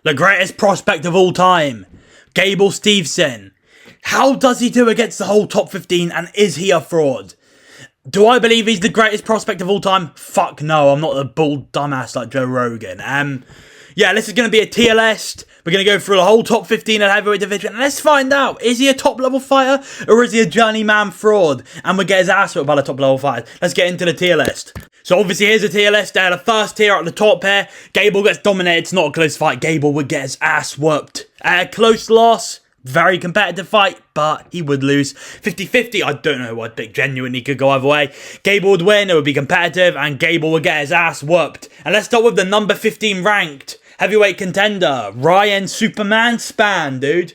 the greatest prospect of all time, Gable Steveson. How does he do against the whole top 15, and is he a fraud? Do I believe he's the greatest prospect of all time? Fuck no, I'm not a bald dumbass like Joe Rogan. Yeah, this is going to be a tier list. We're going to go through the whole top 15 of the heavyweight division. And let's find out, is he a top level fighter or is he a journeyman fraud? And we'll get his ass whipped by the top level fighters. Let's get into the tier list. So obviously here's a tier list. The first tier at the top here, Gable gets dominated. It's not a close fight. Gable would get his ass whooped. Close loss. Very competitive fight, but he would lose. 50-50, I don't know who I'd pick. Genuinely could go either way. Gable would win, it would be competitive, and Gable would get his ass whooped. And let's start with the number 15 ranked heavyweight contender, Ryan Superman Spann, dude.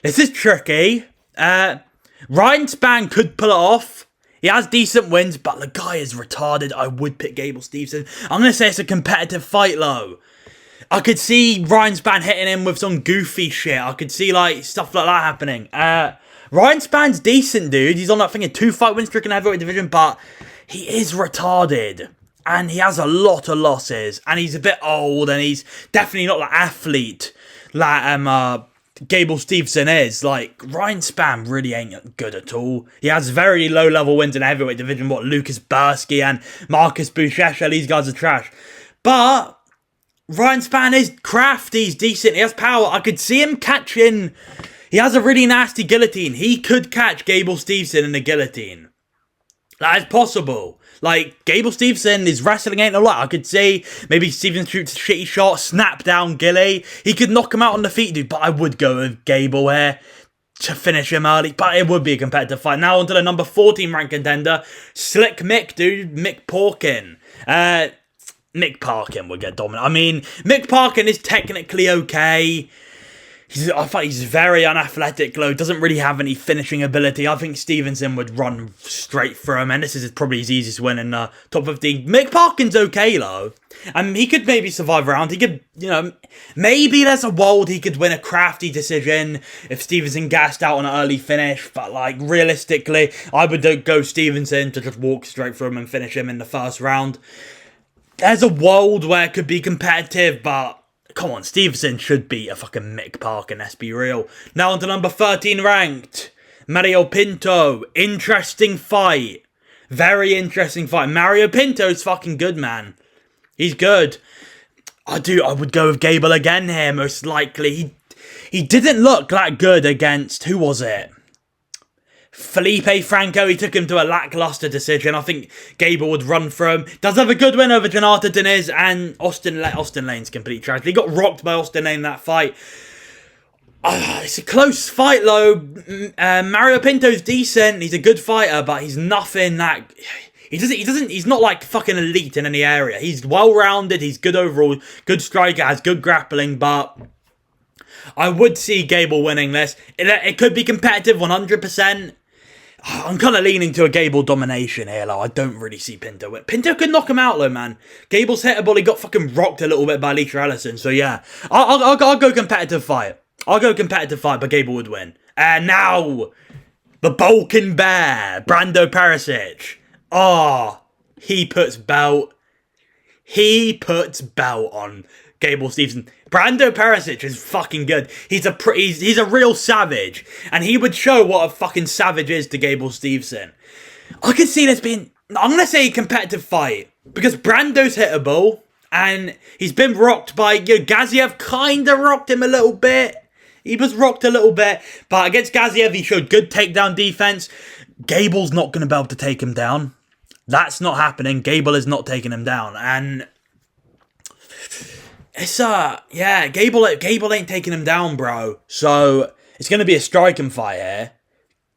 This is tricky. Ryan Spann could pull it off. He has decent wins, but the guy is retarded. I would pick Gable Steveson. I'm going to say it's a competitive fight, though. I could see Ryan Spann hitting him with some goofy shit. I could see, like, stuff like that happening. Ryan Spann's decent, dude. He's on that thing, a 2-fight win streak in the heavyweight division, but he is retarded. And he has a lot of losses. And he's a bit old, and he's definitely not the athlete like Gable Steveson is. Like, Ryan Spann really ain't good at all. He has very low-level wins in the heavyweight division. What, Lucas Bursky and Marcus Buchecha, these guys are trash. But Ryan Spann is crafty, he's decent, he has power. I could see him catching. He has a really nasty guillotine. He could catch Gable Steveson in the guillotine. That is possible. Like, Gable Steveson, his wrestling ain't a lot. I could see maybe Steveson shoots a shitty shot, snap down Gilly. He could knock him out on the feet, dude. But I would go with Gable here to finish him early. But it would be a competitive fight. Now onto the number 14 ranked contender, Slick Mick, dude. Mick Porkin. Mick Parkin would get dominant. I mean, Mick Parkin is technically okay. I find he's very unathletic, though. Doesn't really have any finishing ability. I think Stevenson would run straight through him, and this is probably his easiest win in the top 15. Mick Parkin's okay, though. He could maybe survive around. He could, maybe there's a world he could win a crafty decision if Stevenson gassed out on an early finish. But, like, realistically, I would go Stevenson to just walk straight through him and finish him in the first round. There's a world where it could be competitive, but come on, Stevenson should beat a fucking Mick Parkin, let's be real. Now on to number 13 ranked, Mario Pinto. Interesting fight. Very interesting fight. Mario Pinto's fucking good, man. He's good. I would go with Gable again here, most likely. He didn't look that good against, who was it? Felipe Franco. He took him to a lackluster decision. I think Gable would run through him. Does have a good win over Jonathan Diniz, and Austin Lane's complete trash. He got rocked by Austin Lane in that fight. It's a close fight, though. Mario Pinto's decent. He's a good fighter, but he's nothing that. He's not like fucking elite in any area. He's well-rounded. He's good overall. Good striker. Has good grappling, but I would see Gable winning this. It could be competitive 100%. I'm kind of leaning to a Gable domination here, though. I don't really see Pinto win. Pinto could knock him out, though, man. Gable's hittable. He got fucking rocked a little bit by Alicia Ellison. So, yeah. I'll go competitive fight. I'll go competitive fight, but Gable would win. And now, the Balkan Bear, Brando Perisic. He puts belt on Gable Steveson. Brando Perisic is fucking good. He's a real savage, and he would show what a fucking savage is to Gable Steveson. I could see this being, I'm gonna say, a competitive fight because Brando's hittable, and he's been rocked by Gaziev. Kinda rocked him a little bit. He was rocked a little bit, but against Gaziev, he showed good takedown defense. Gable's not gonna be able to take him down. That's not happening. Gable is not taking him down, and it's, Gable ain't taking him down, bro. So, it's going to be a striking fight here.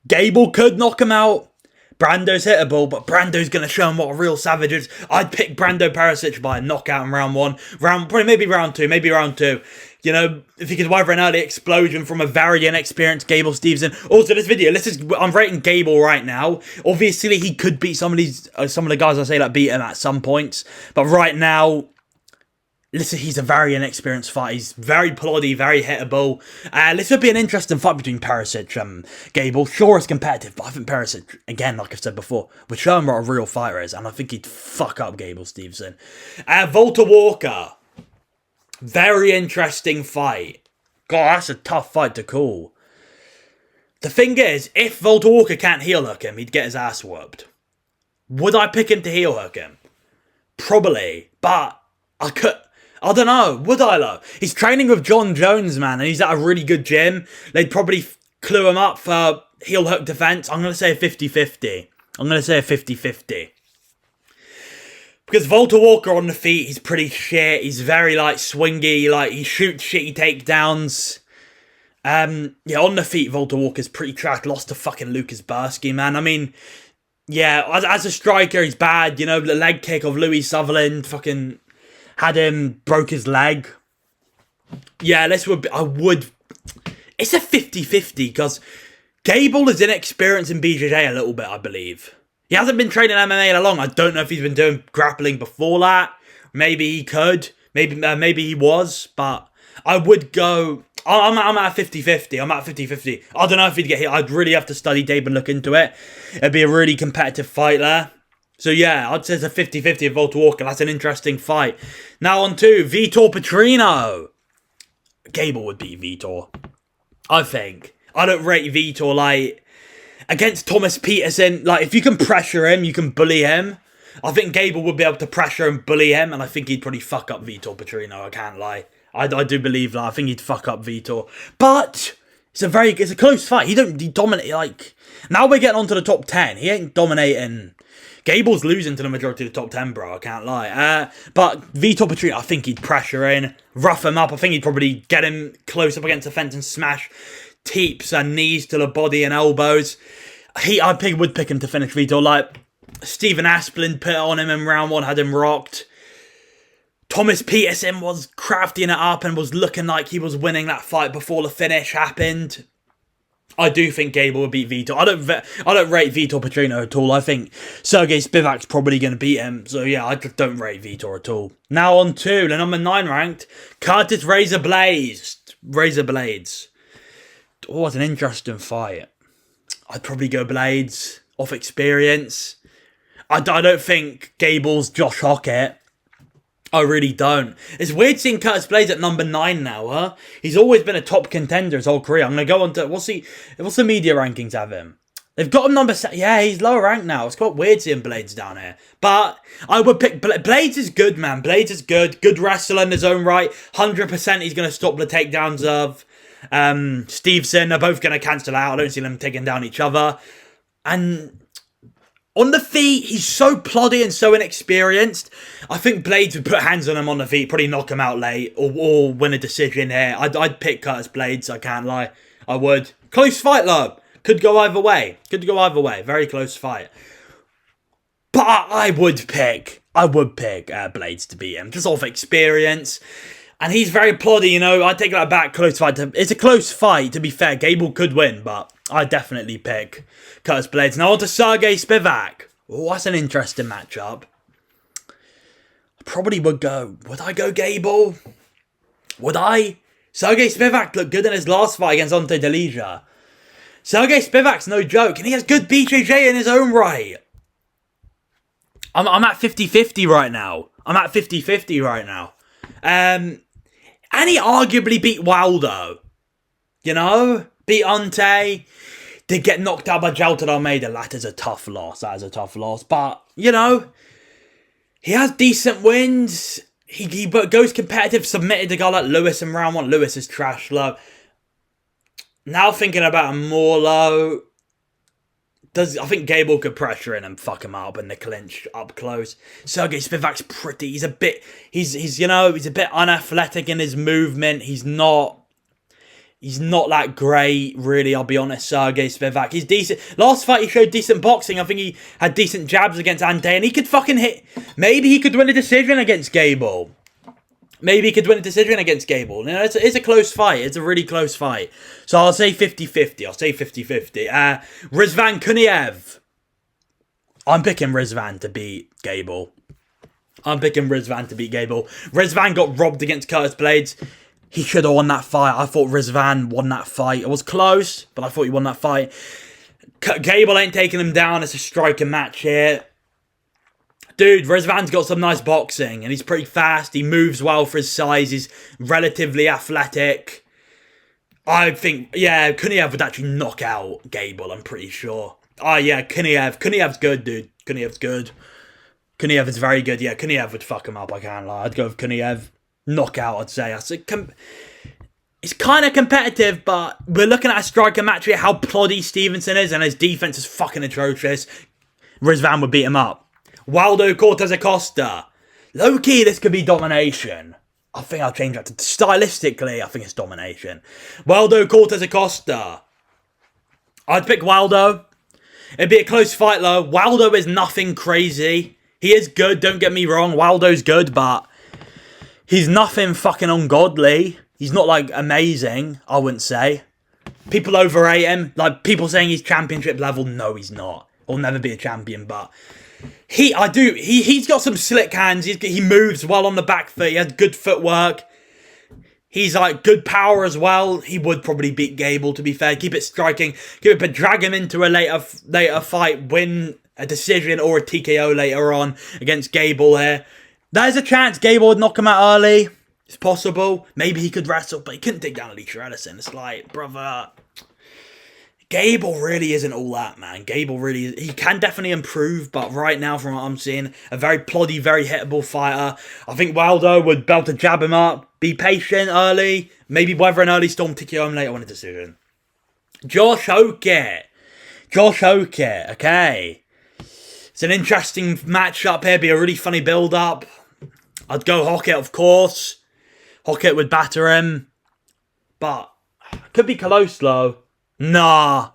Gable could knock him out. Brando's hittable, but Brando's going to show him what a real savage is. I'd pick Brando Perisic by a knockout in round 1. Maybe round 2. If he could weather an early explosion from a very inexperienced Gable Steveson. Also, this video, I'm rating Gable right now. Obviously, he could beat some of the guys I say that beat him at some points. But right now, listen, he's a very inexperienced fighter. He's very ploddy, very hittable. This would be an interesting fight between Perisic and Gable. Sure, it's competitive, but I think Perisic, again, like I've said before, would show him what a real fighter is, and I think he'd fuck up Gable Steveson. Volta Walker. Very interesting fight. God, that's a tough fight to call. The thing is, if Volta Walker can't heel hook him, he'd get his ass whooped. Would I pick him to heel hook him? Probably, but I don't know. Would I though? He's training with John Jones, man, and he's at a really good gym. They'd probably clue him up for heel hook defense. I'm going to say a 50-50. I'm going to say a 50-50. Because Volta Walker on the feet, he's pretty shit. He's very, swingy. He shoots shitty takedowns. Yeah, on the feet, Volta Walker's pretty trash. Lost to fucking Lucas Bursky, man. I mean, yeah, as a striker, he's bad. You know, the leg kick of Louis Sutherland fucking had him, broke his leg. Yeah, it's a 50-50 because Gable is inexperienced in BJJ a little bit, I believe. He hasn't been training MMA in long. I don't know if he's been doing grappling before that. Maybe he could. Maybe he was. But I would go... I'm at 50-50. I'm at 50-50. I don't know if he'd get hit. I'd really have to study tape and look into it. It'd be a really competitive fight there. So yeah, I'd say it's a 50-50 of Volta Walker. That's an interesting fight. Now on to Vitor Petrino. Gable would beat Vitor, I think. I don't rate Vitor against Thomas Peterson. If you can pressure him, you can bully him. I think Gable would be able to pressure and bully him, and I think he'd probably fuck up Vitor Petrino. I can't lie. I do believe that. I think he'd fuck up Vitor. But it's a close fight. He dominate, now we're getting on to the top 10. He ain't dominating. Gable's losing to the majority of the top 10, bro. I can't lie. But Vitor Petrino, I think he'd pressure in, rough him up. I think he'd probably get him close up against the fence and smash teeps and knees to the body and elbows. I would pick him to finish Vitor. Stephen Asplin put it on him in round 1, had him rocked. Thomas Peterson was craftying it up and was looking like he was winning that fight before the finish happened. I do think Gable would beat Vitor. I don't rate Vitor Petrino at all. I think Sergey Spivak's probably going to beat him. So yeah, I just don't rate Vitor at all. Now on to the number 9 ranked, Curtis Razor Blades. Oh, what an interesting fight. I'd probably go Blades off experience. I don't think Gable's Josh Hockett. I really don't. It's weird seeing Curtis Blades at number 9 now, huh? He's always been a top contender his whole career. I'm going to go on to... What's the media rankings have him? They've got him number 7. Yeah, he's lower ranked now. It's quite weird seeing Blades down here. But I would pick... Blades is good, man. Blades is good. Good wrestler in his own right. 100% he's going to stop the takedowns of Steveson. They're both going to cancel out. I don't see them taking down each other. And... on the feet, he's so ploddy and so inexperienced. I think Blades would put hands on him on the feet, probably knock him out late, or win a decision here. I'd pick Curtis Blades, I can't lie. I would. Close fight, though. Could go either way. Very close fight. But I would pick Blades to beat him, just off experience. And he's very ploddy, you know. I'd take that back. Close fight. It's a close fight, to be fair. Gable could win, but I'd definitely pick Curtis Blades. Now on to Sergey Spivak. Oh, that's an interesting matchup. I probably would go... Would I go Gable? Would I? Sergey Spivak looked good in his last fight against Ante Delija. Sergey Spivak's no joke, and he has good BJJ in his own right. I'm at 50-50 right now. And he arguably beat Waldo. You know? Beat Ante. Did get knocked out by Jalton Almeida. That is a tough loss. But, you know, he has decent wins. He goes competitive. Submitted a guy like Lewis in round 1. Lewis is trash, low. Now thinking about him more, low. I think Gable could pressure in and fuck him up in the clinch up close. Sergey Spivak's pretty. He's a bit unathletic in his movement. He's not that great, really, I'll be honest, Sergey Spivak. He's decent. Last fight, he showed decent boxing. I think he had decent jabs against Ante, and he could fucking hit. Maybe he could win a decision against Gable. You know, it's a close fight. It's a really close fight. So I'll say 50-50. Rizvan Kuniev. I'm picking Rizvan to beat Gable. Rizvan got robbed against Curtis Blades. He should have won that fight. I thought Rizvan won that fight. It was close, but I thought he won that fight. Gable ain't taking him down. It's a striking match here. Dude, Rizvan's got some nice boxing, and he's pretty fast. He moves well for his size. He's relatively athletic. I think, yeah, Kuniev would actually knock out Gable, I'm pretty sure. Oh, yeah, Kuniev. Kuniev's good, dude. Kuniev's good. Kuniev is very good. Yeah, Kuniev would fuck him up, I can't lie. I'd go with Kuniev. Knockout, I'd say. It's kind of competitive, but we're looking at a striker match here, how ploddy Stevenson is, and his defense is fucking atrocious. Rizvan would beat him up. Waldo Cortez Acosta. Low-key, this could be domination. I think I'll change that to stylistically, I think it's domination. Waldo Cortez Acosta. I'd pick Waldo. It'd be a close fight though. Waldo is nothing crazy. He is good, don't get me wrong. Waldo's good, but he's nothing fucking ungodly. He's not like amazing, I wouldn't say. People overrate him. Like people saying he's championship level. No, he's not. He'll never be a champion, but he's got some slick hands. He moves well on the back foot. He has good footwork. He's like good power as well. He would probably beat Gable, to be fair. Keep it striking. Keep it, but drag him into a later fight. Win a decision or a TKO later on against Gable here. There's a chance Gable would knock him out early. It's possible. Maybe he could wrestle, but he couldn't take down Alicia Ellison. It's like, brother, Gable really isn't all that, man. Gable really is. He can definitely improve, but right now, from what I'm seeing, a very ploddy, very hittable fighter. I think Waldo would be able to jab him up, be patient early, maybe weather an early storm, TKO him later on a decision. Josh Hokett. Okay. It's an interesting matchup here, be a really funny build-up. I'd go Hokett, of course. Hokett would batter him. But, could be close, though. Nah.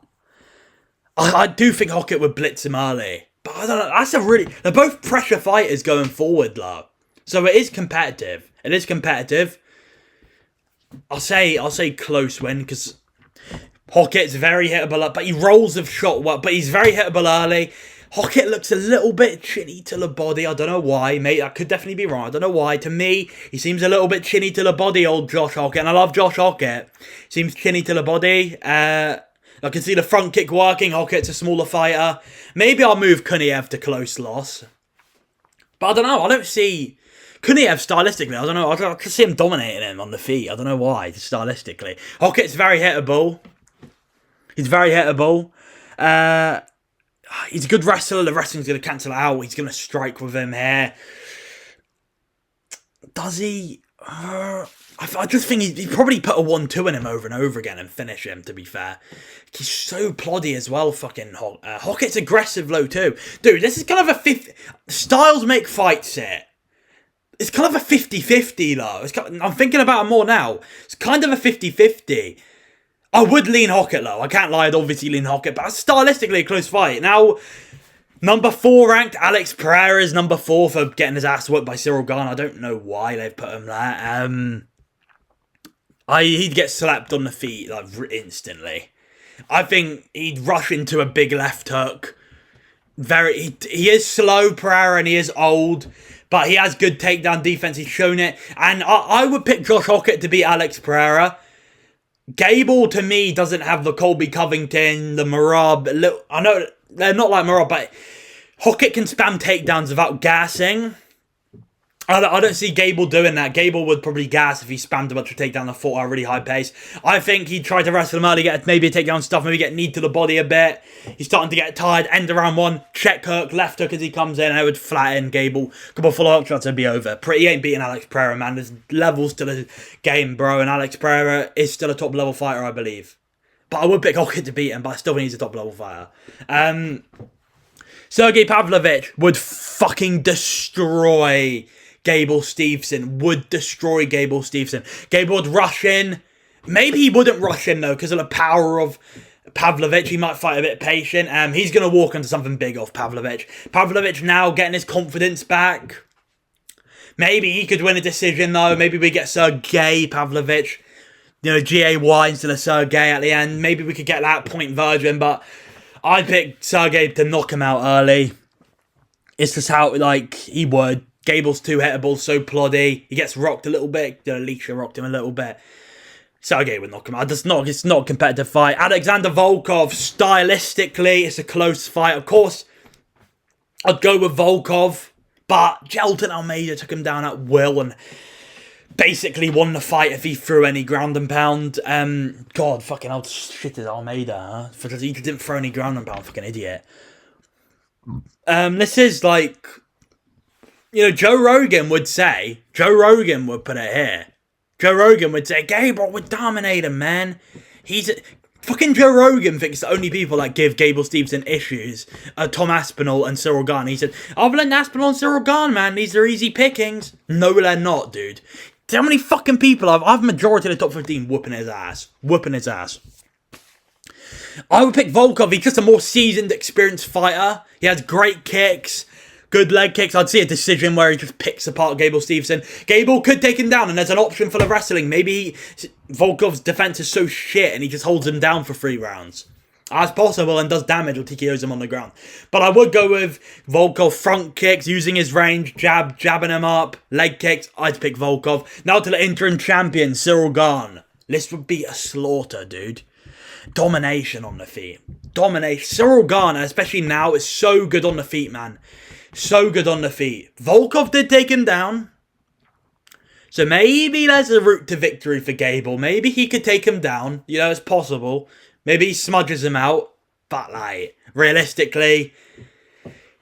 I do think Hokett would blitz him early. But I don't know, they're both pressure fighters going forward, though. So it is competitive. I'll say close win, because Hokett's very hittable, but he rolls with shot work, but he's very hittable early. Hokett looks a little bit chinny to the body. I don't know why, mate. I could definitely be wrong. I don't know why. To me, he seems a little bit chinny to the body, old Josh Hokett. And I love Josh Hokett. Seems chinny to the body. I can see the front kick working. Hokett's a smaller fighter. Maybe I'll move Kuniev to close loss. But I don't know. I don't see Kuniev stylistically. I don't know. I can see him dominating him on the feet. I don't know why, stylistically. Hokett's very hittable. He's very hittable. He's a good wrestler. The wrestling's going to cancel it out. He's going to strike with him here. Does he? I just think he probably put a 1-2 in him over and over again and finish him, to be fair. He's so ploddy as well, fucking Hokett's aggressive low too. Dude, this is kind of a 50... Styles make fights here. It's kind of a 50-50 though. I'm thinking about it more now. It's kind of a 50-50. I would lean Hokett, though. I can't lie, I'd obviously lean Hokett, but stylistically a close fight. Now, number 4 ranked, Alex Pereira is number 4 for getting his ass whooped by Cyril Gane. I don't know why they've put him there. He'd get slapped on the feet, like, instantly. I think he'd rush into a big left hook. He is slow, Pereira, and he is old, but he has good takedown defense. He's shown it. And I would pick Josh Hokett to beat Alex Pereira. Gable, to me, doesn't have the Colby Covington, the Marab. I know they're not like Marab, but Hokett can spam takedowns without gassing. I don't see Gable doing that. Gable would probably gas if he spammed a bunch of takedowns and fought at a really high pace. I think he'd try to wrestle him early, get maybe a takedown stuff, maybe get knee to the body a bit. He's starting to get tired. End of round 1, check hook, left hook as he comes in, and it would flatten Gable. Couple of follow-up shots, it'd be over. He ain't beating Alex Pereira, man. There's levels to the game, bro, and Alex Pereira is still a top-level fighter, I believe. But I would pick Hokett to beat him, but I still think he's a top-level fighter. Sergey Pavlovich would fucking destroy Gable Steveson. Would destroy Gable Steveson. Gable would rush in. Maybe he wouldn't rush in, though, because of the power of Pavlovich. He might fight a bit patient. He's going to walk into something big off Pavlovich. Pavlovich now getting his confidence back. Maybe he could win a decision, though. Maybe we get Sergey Pavlovich. G-A-Y instead of Sergey at the end. Maybe we could get that point version, but I'd pick Sergey to knock him out early. It's just how, he would. Gable's too hittable, so ploddy. He gets rocked a little bit. Alicia rocked him a little bit. Sergey would knock him out. It's not a competitive fight. Alexander Volkov, stylistically, it's a close fight. Of course, I'd go with Volkov. But Gelton Almeida took him down at will and basically won the fight if he threw any ground and pound. God, fucking hell, shit is Almeida, huh? Because he didn't throw any ground and pound, fucking idiot. This is like, you know, Joe Rogan would put it here. Joe Rogan would say, Gable would dominate him, man. Fucking Joe Rogan thinks the only people that give Gable Steveson issues are Tom Aspinall and Cyril Gane. He said, I've learned Aspinall and Cyril Gane, man. These are easy pickings. No, they're not, dude. How many fucking people I've majority of the top 15 whooping his ass. I would pick Volkov. He's just a more seasoned, experienced fighter. He has great kicks. Good leg kicks. I'd see a decision where he just picks apart Gable Steveson. Gable could take him down, and there's an option for the wrestling. Maybe Volkov's defense is so shit, and he just holds him down for 3 rounds. That's possible, and does damage or TKOs him on the ground. But I would go with Volkov front kicks, using his range, jabbing him up, leg kicks. I'd pick Volkov. Now to the interim champion, Cyril Gane. This would be a slaughter, dude. Domination on the feet. Domination. Cyril Gane, especially now, is so good on the feet, man. So good on the feet. Volkov did take him down. So maybe there's a route to victory for Gable. Maybe he could take him down. You know, it's possible. Maybe he smudges him out. But, like, realistically,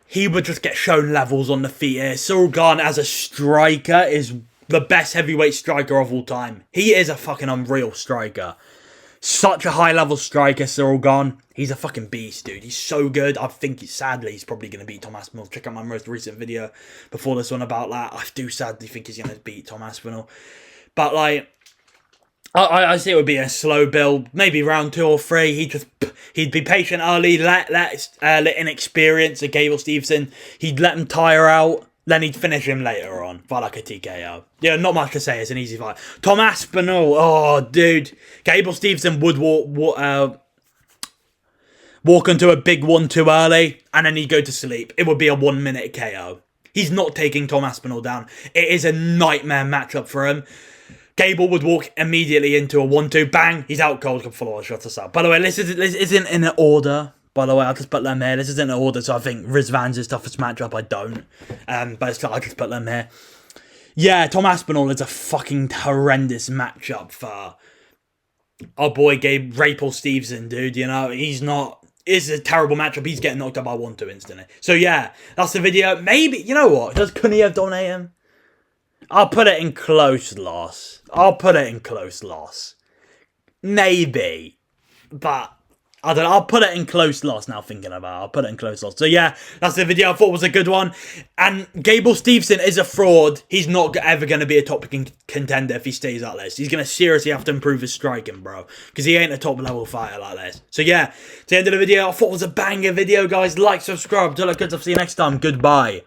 he would just get shown levels on the feet here. Cyril Gane, as a striker, is the best heavyweight striker of all time. He is a fucking unreal striker. Such a high-level striker, Cyril Gane. He's a fucking beast, dude. He's so good. I think, sadly, he's probably going to beat Tom Aspinall. Check out my most recent video before this one about that. I do sadly think he's going to beat Tom Aspinall. But, like, I see it would be a slow build. Maybe round 2 or 3. He'd be patient early, let inexperience of Gable Steveson. He'd let him tire out. Then he'd finish him later on by like a TKO. Yeah, not much to say. It's an easy fight. Tom Aspinall. Oh, dude. Gable Steveson would walk into a big 1-2 early, and then he'd go to sleep. It would be a 1-minute KO. He's not taking Tom Aspinall down. It is a nightmare matchup for him. Gable would walk immediately into a 1-2. Bang. He's out cold. Can follow a shot us up. By the way, this isn't in an order. By the way, I'll just put them here. This isn't an order, so I think Rizvan's his toughest matchup. I don't. But I'll just put them here. Yeah, Tom Aspinall is a fucking horrendous matchup for our boy Gable Steveson, dude. You know, it's a terrible matchup. He's getting knocked out by 1-2 instantly. So yeah, that's the video. Maybe, you know what? Does Kuniev dominate him? I'll put it in close loss. Maybe. But I don't know. I'll put it in close loss now, thinking about it. I'll put it in close loss. So yeah, that's the video I thought was a good one. And Gable Steveson is a fraud. He's not ever going to be a top contender if he stays like this. He's going to seriously have to improve his striking, bro. Because he ain't a top level fighter like this. So yeah, to the end of the video, I thought it was a banger video, guys. Like, subscribe. Do look good. I'll see you next time. Goodbye.